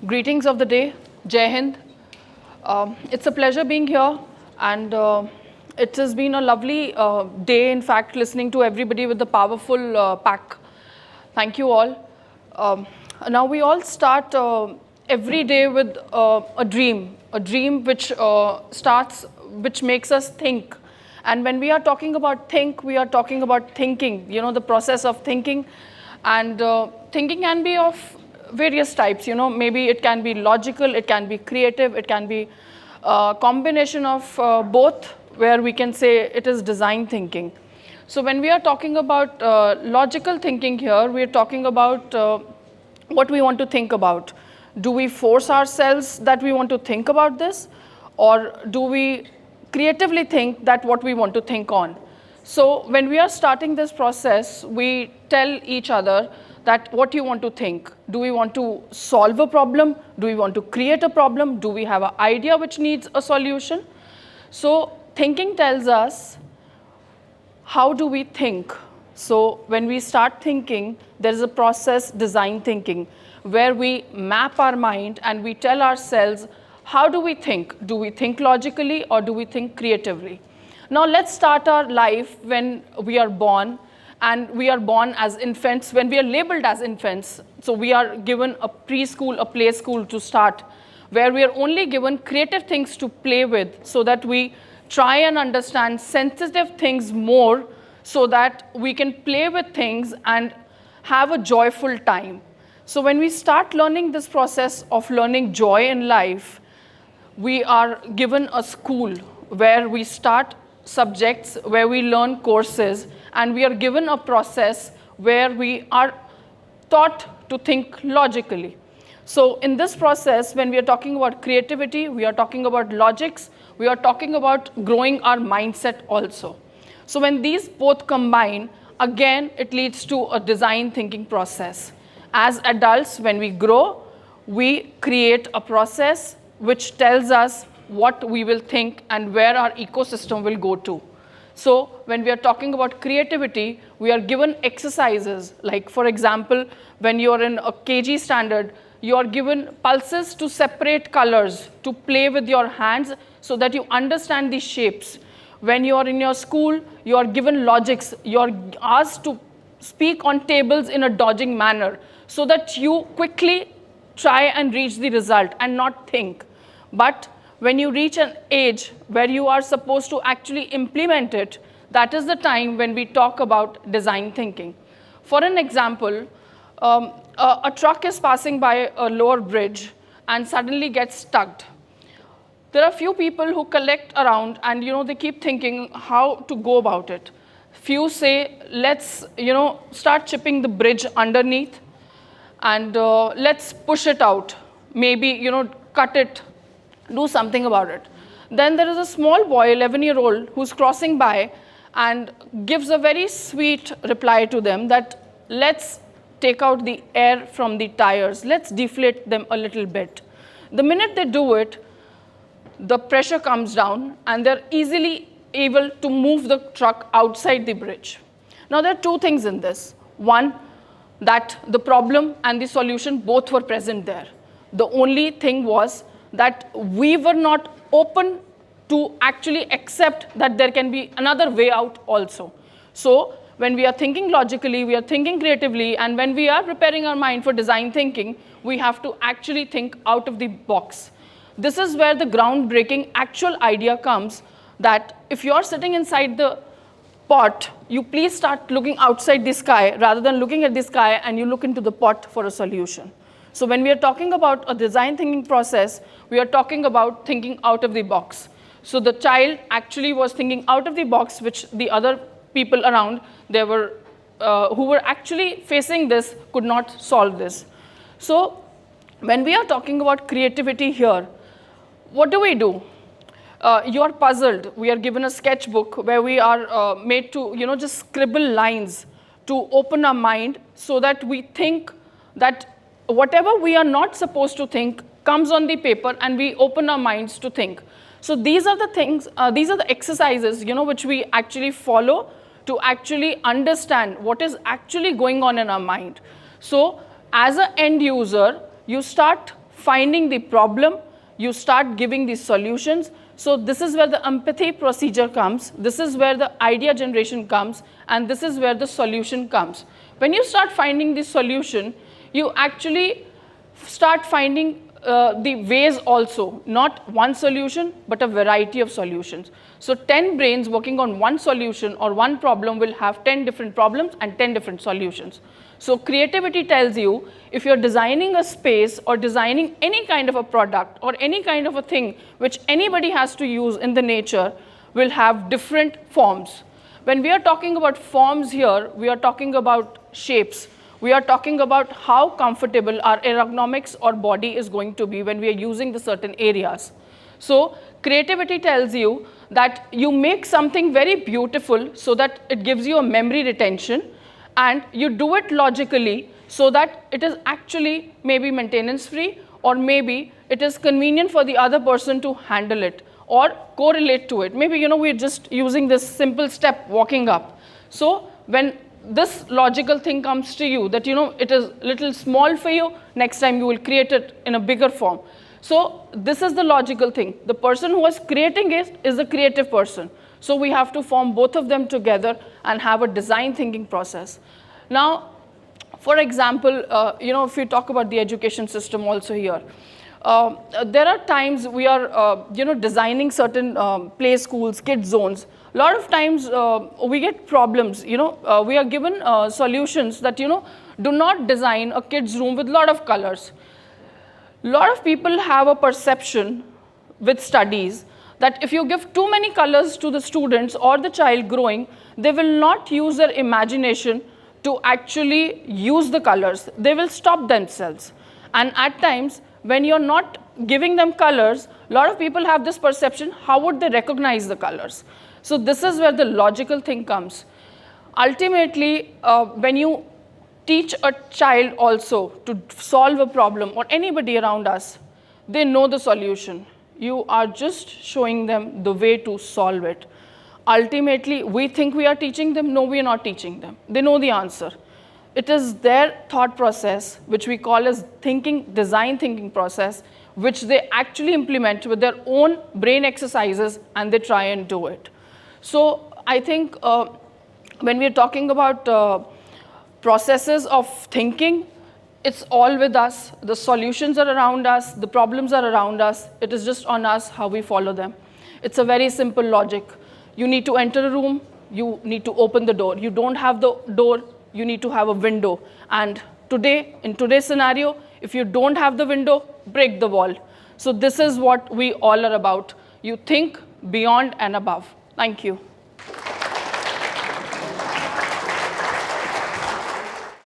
Greetings of the day, Jai Hind. It's a pleasure being here, and it has been a lovely day, in fact, listening to everybody with the powerful pack. Thank you all. Now we all start every day with a dream which makes us think. And when we are talking about think, we are talking about thinking, the process of thinking. And thinking can be of various types, maybe it can be logical, it can be creative, it can be a combination of both, where we can say it is design thinking. So when we are talking about logical thinking here, we are talking about what we want to think about. Do we force ourselves that we want to think about this, or do we creatively think that what we want to think on? So when we are starting this process, we tell each other that what you want to think. Do we want to solve a problem? Do we want to create a problem? Do we have an idea which needs a solution? So thinking tells us, how do we think? So when we start thinking, there is a process, design thinking, where we map our mind and we tell ourselves, how do we think? Do we think logically or do we think creatively? Now let's start our life when we are born, and we are born as infants, when we are labeled as infants. So we are given a preschool, a play school to start, where we are only given creative things to play with, so that we try and understand sensitive things more, so that we can play with things and have a joyful time. So when we start learning this process of learning joy in life, we are given a school where we start subjects, where we learn courses, and we are given a process where we are taught to think logically. So in this process, when we are talking about creativity, we are talking about logics, we are talking about growing our mindset also. So when these both combine, again, it leads to a design thinking process. As adults, when we grow, we create a process which tells us what we will think and where our ecosystem will go to. So when we are talking about creativity, we are given exercises, like for example, when you are in a KG standard, you are given pulses to separate colors, to play with your hands so that you understand the shapes. When you are in your school, you are given logics, you are asked to speak on tables in a dodging manner, so that you quickly try and reach the result and not think. But when you reach an age where you are supposed to actually implement it, that is the time when we talk about design thinking. For an example, a truck is passing by a lower bridge and suddenly gets stuck. There are a few people who collect around and they keep thinking how to go about it. Few say, let's start chipping the bridge underneath, and let's push it out. Maybe cut it, do something about it. Then there is a small boy, 11-year-old, who's crossing by and gives a very sweet reply to them that let's take out the air from the tires, let's deflate them a little bit. The minute they do it, the pressure comes down and they're easily able to move the truck outside the bridge. Now there are two things in this. One, that the problem and the solution both were present there. The only thing was that we were not open to actually accept that there can be another way out also. So when we are thinking logically, we are thinking creatively, and when we are preparing our mind for design thinking, we have to actually think out of the box. This is where the groundbreaking actual idea comes, that if you are sitting inside the pot, you please start looking outside the sky rather than looking at the sky, and you look into the pot for a solution. So when we are talking about a design thinking process, we are talking about thinking out of the box. So the child actually was thinking out of the box, which the other people around who were actually facing this could not solve this. So when we are talking about creativity here, what do? You are puzzled. We are given a sketchbook where we are made to just scribble lines to open our mind, so that we think that whatever we are not supposed to think comes on the paper, and we open our minds to think. So these are the things, these are the exercises which we actually follow to actually understand what is actually going on in our mind. So as an end user, you start finding the problem, you start giving the solutions. So this is where the empathy procedure comes, this is where the idea generation comes, and this is where the solution comes. When you start finding the solution, you actually start finding the ways also, not one solution, but a variety of solutions. So 10 brains working on one solution or one problem will have 10 different problems and 10 different solutions. So creativity tells you, if you're designing a space or designing any kind of a product or any kind of a thing which anybody has to use in the nature, will have different forms. When we are talking about forms here, we are talking about shapes. We are talking about how comfortable our ergonomics or body is going to be when we are using the certain areas. So creativity tells you that you make something very beautiful so that it gives you a memory retention, and you do it logically so that it is actually maybe maintenance free, or maybe it is convenient for the other person to handle it or correlate to it. Maybe we're just using this simple step walking up. So when this logical thing comes to you that it is little small for you, next time you will create it in a bigger form. So this is the logical thing. The person who is creating it is a creative person. So we have to form both of them together and have a design thinking process. Now, for example, if we talk about the education system also here, there are times we are designing certain play schools, kid zones. A lot of times we get problems. We are given solutions that do not design a kid's room with a lot of colors. A lot of people have a perception with studies that if you give too many colors to the students or the child growing, they will not use their imagination to actually use the colors. They will stop themselves. And at times, when you're not giving them colors, a lot of people have this perception, how would they recognize the colors? So this is where the logical thing comes. Ultimately, when you teach a child also to solve a problem, or anybody around us, they know the solution. You are just showing them the way to solve it. Ultimately, we think we are teaching them. No, we are not teaching them. They know the answer. It is their thought process, which we call as design thinking process, which they actually implement with their own brain exercises, and they try and do it. So I think when we are talking about processes of thinking, it's all with us. The solutions are around us. The problems are around us. It is just on us how we follow them. It's a very simple logic. You need to enter a room. You need to open the door. You don't have the door. You need to have a window. And today, in today's scenario, if you don't have the window, break the wall. So this is what we all are about. You think beyond and above. Thank you.